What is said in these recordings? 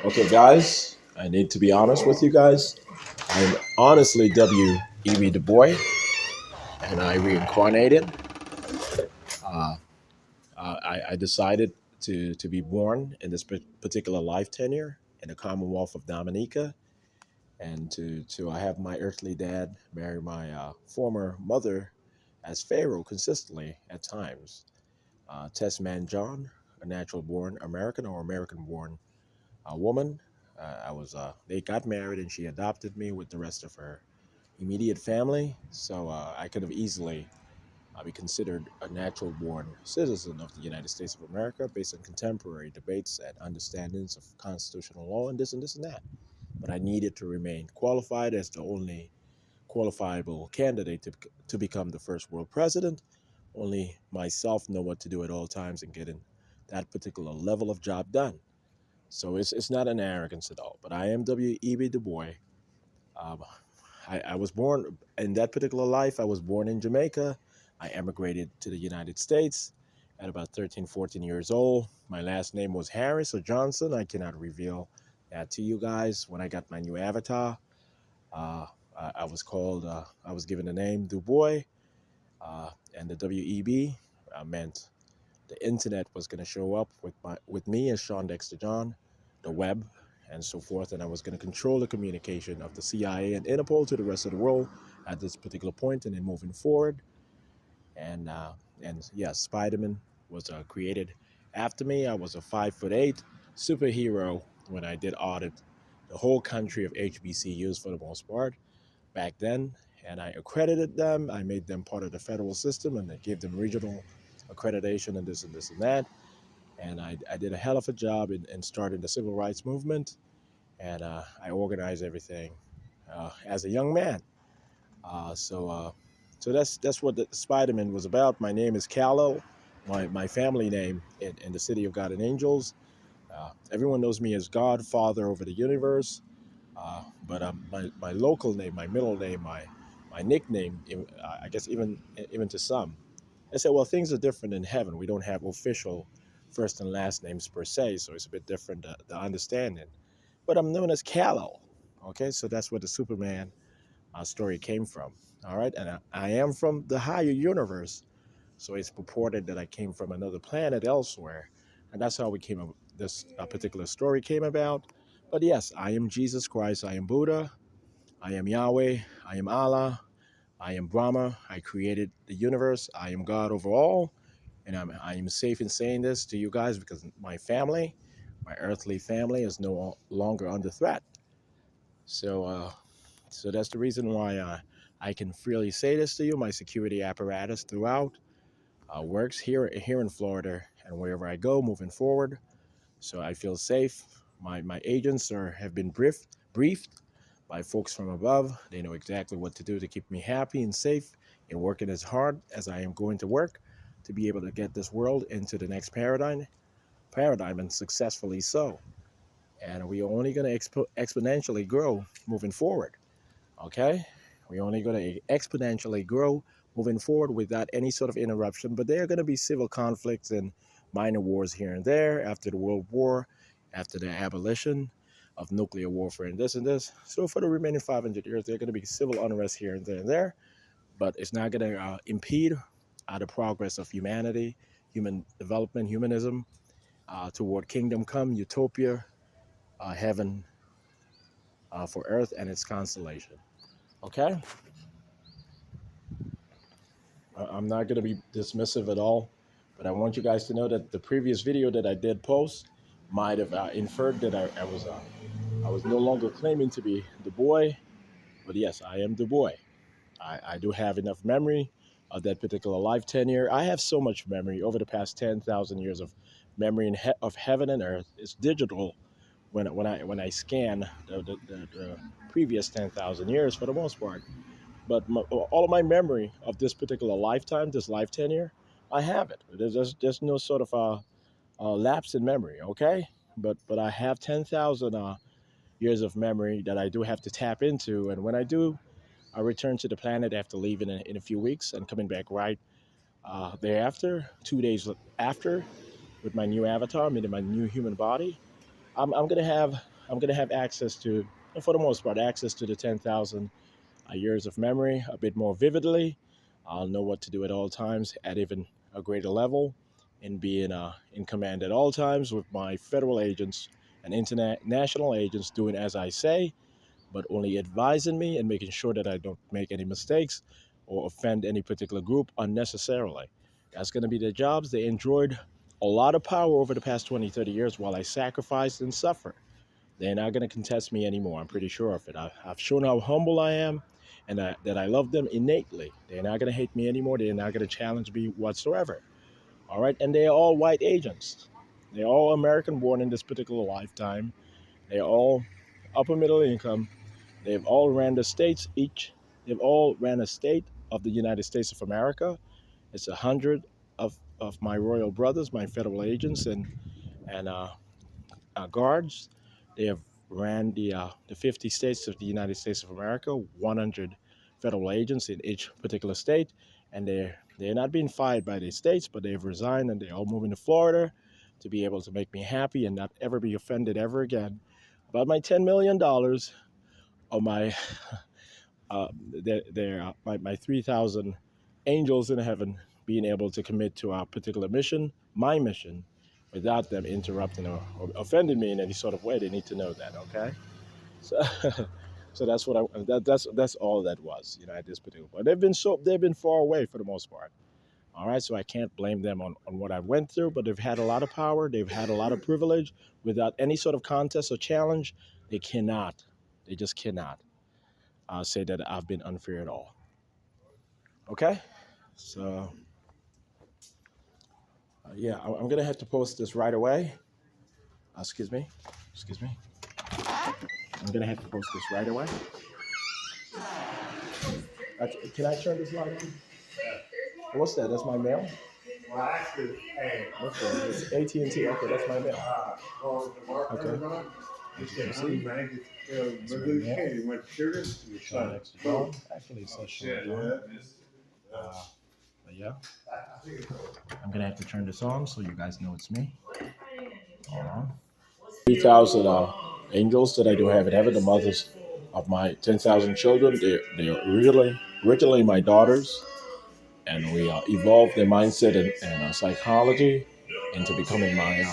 Okay, guys, I need to be honest with you guys. I'm honestly W.E.B. Dubois, and I reincarnated. Uh, I decided to be born in this particular life tenure in the Commonwealth of Dominica, and to I have my earthly dad marry my former mother as Pharaoh consistently at times. Test man John, a natural born American or American born woman. They got married and she adopted me with the rest of her immediate family. So I could have easily be considered a natural born citizen of the United States of America based on contemporary debates and understandings of constitutional law and this and that. But I needed to remain qualified as the only qualifiable candidate to become the first world president. Only myself know what to do at all times in getting that particular level of job done. So it's not an arrogance at all. But I am W.E.B. Du Bois. Um, I was born in that particular life. I was born in Jamaica. I emigrated to the United States at about 13, 14 years old. My last name was Harris or Johnson. I cannot reveal that to you guys. When I got my new avatar, uh, I was given the name Du Bois, and the W.E.B. Meant the internet was going to show up with me as Shawn Dexter John, the web, and so forth, and I was going to control the communication of the CIA and Interpol to the rest of the world at this particular point, and then moving forward. And yes, Spider-Man was created after me. I was a 5'8" superhero when I did audit the whole country of HBCUs for the most part back then, and I accredited them. I made them part of the federal system, and I gave them regional accreditation and this and that. And I did a hell of a job in starting the civil rights movement, and I organized everything as a young man. Uh, so uh, so that's what the Spider-Man was about. My name is Kal-El, my family name in the city of God and Angels. Everyone knows me as God, Father over the universe. But my local name, my middle name, my nickname, I guess even to some, they say, well, things are different in heaven. We don't have official first and last names per se, so it's a bit different the understanding. But I'm known as Kal-El. Okay, so that's where the Superman story came from. All right, and I am from the higher universe, so it's purported that I came from another planet elsewhere, and that's how we came up. This particular story came about. But yes, I am Jesus Christ. I am Buddha. I am Yahweh. I am Allah. I am Brahma. I created the universe. I am God over all. And I am safe in saying this to you guys because my family, my earthly family, is no longer under threat. So, so that's the reason why I can freely say this to you. My security apparatus throughout works here in Florida and wherever I go moving forward. So I feel safe. My agents have been briefed by folks from above. They know exactly what to do to keep me happy and safe and working as hard as I am going to work to be able to get this world into the next paradigm and successfully so. And we're only going to exponentially grow moving forward. Okay? We're only going to exponentially grow moving forward without any sort of interruption. But there are going to be civil conflicts and minor wars here and there after the World War, after the abolition of nuclear warfare and this. So for the remaining 500 years, there are going to be civil unrest here and there. But it's not going to impede the progress of humanity, human development, humanism toward kingdom come, utopia, heaven for earth and its constellation. Okay? I'm not going to be dismissive at all, but I want you guys to know that the previous video that I did post might have inferred that I was no longer claiming to be the boy, but yes, I am the boy. I do have enough memory of that particular life tenure. I have so much memory over the past 10,000 years of memory of heaven and earth. It's digital when I scan the previous 10,000 years for the most part. But all of my memory of this particular lifetime, this life tenure, I have it. There's no sort of lapse in memory, okay? But I have 10,000 years of memory that I do have to tap into. And when I do, I return to the planet after leaving in a few weeks and coming back right thereafter, 2 days after, with my new avatar, meaning my new human body. I'm going to have I'm going to have access to, for the most part, access to the 10,000 years of memory a bit more vividly. I'll know what to do at all times at even a greater level, and be in command at all times with my federal agents and international agents doing as I say, but only advising me and making sure that I don't make any mistakes or offend any particular group unnecessarily. That's going to be their jobs. They enjoyed a lot of power over the past 20, 30 years while I sacrificed and suffered. They're not going to contest me anymore. I'm pretty sure of it. I've shown how humble I am and that I love them innately. They're not going to hate me anymore. They're not going to challenge me whatsoever. All right. And they're all white agents. They're all American born in this particular lifetime. They're all upper middle income. They've all ran the states each. They've all ran a state of the United States of America. It's 100 of my royal brothers, my federal agents, and guards. They have ran the 50 states of the United States of America, 100 federal agents in each particular state, and they're not being fired by the states, but they've resigned and they're all moving to Florida to be able to make me happy and not ever be offended ever again about my $10 million or my my 3,000 angels in heaven being able to commit to our particular mission, my mission, without them interrupting or offending me in any sort of way. They need to know that, okay? So, so that's what that's all that was, at this particular point. They've been far away for the most part. All right, so I can't blame them on what I went through, but they've had a lot of power, they've had a lot of privilege without any sort of contest or challenge. They cannot, they just cannot say that I've been unfair at all. Okay, so yeah, I'm gonna have to post this right away. Excuse me, excuse me. I'm gonna have to post this right away. Can I turn this light on? What's that? That's my mail. Well, actually, hey, what's that? It's AT&T. Okay, that's my mail. Okay. You see? Shawn Dexter John. Actually, it says Shawn John. But yeah, I'm gonna have to turn this on so you guys know it's me. Hold on. 3,000 angels that I do have in heaven, the mothers of my 10,000 children. They're really originally my daughters, and we evolved their mindset and psychology into becoming my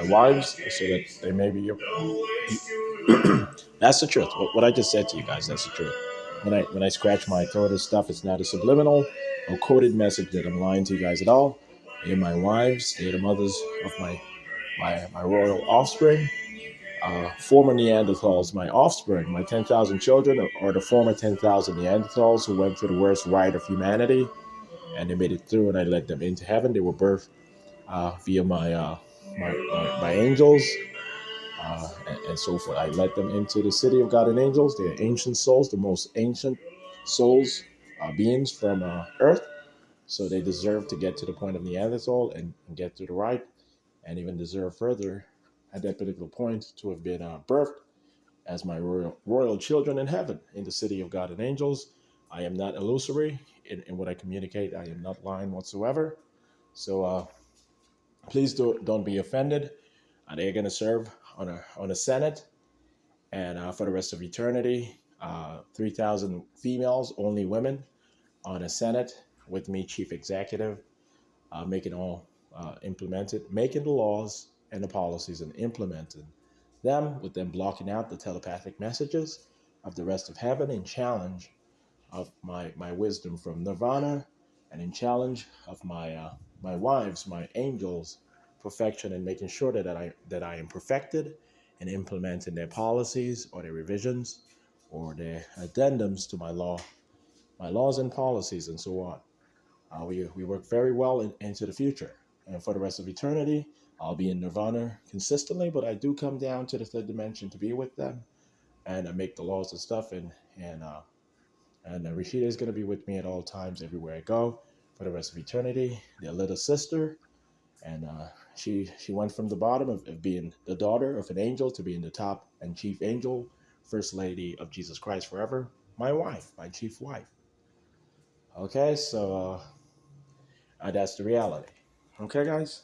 wives, so that they may be your. That's the truth. What I just said to you guys, that's the truth. When I scratch my throat and stuff, it's not a subliminal or coded message that I'm lying to you guys at all. They're my wives. They're the mothers of my royal offspring. Former Neanderthals, my offspring, my 10,000 children, are the former 10,000 Neanderthals who went through the worst rite of humanity, and they made it through, and I led them into heaven. They were birthed via my angels, and so forth. I led them into the city of God and angels. They are ancient souls, the most ancient souls, beings from Earth. So they deserve to get to the point of Neanderthal and get to the right, and even deserve further at that particular point to have been birthed as my royal children in heaven, in the city of God and angels. I am not illusory in what I communicate. I am not lying whatsoever. So please don't be offended. They're going to serve on a Senate, and for the rest of eternity, 3,000 females, only women, on a Senate with me, chief executive, making all implemented, making the laws and the policies and implementing them, with them blocking out the telepathic messages of the rest of heaven in challenge of my wisdom from nirvana, and in challenge of my wives, my angels, perfection, and making sure that I am perfected in implementing their policies or their revisions or their addendums to my laws and policies, and so on. We work very well into the future. And for the rest of eternity, I'll be in nirvana consistently, but I do come down to the third dimension to be with them, and I make the laws and stuff. And Rashida is going to be with me at all times, everywhere I go, for the rest of eternity. Their little sister, and she went from the bottom of being the daughter of an angel to being the top and chief angel, first lady of Jesus Christ forever. My wife, my chief wife. Okay, so that's the reality. Okay, guys.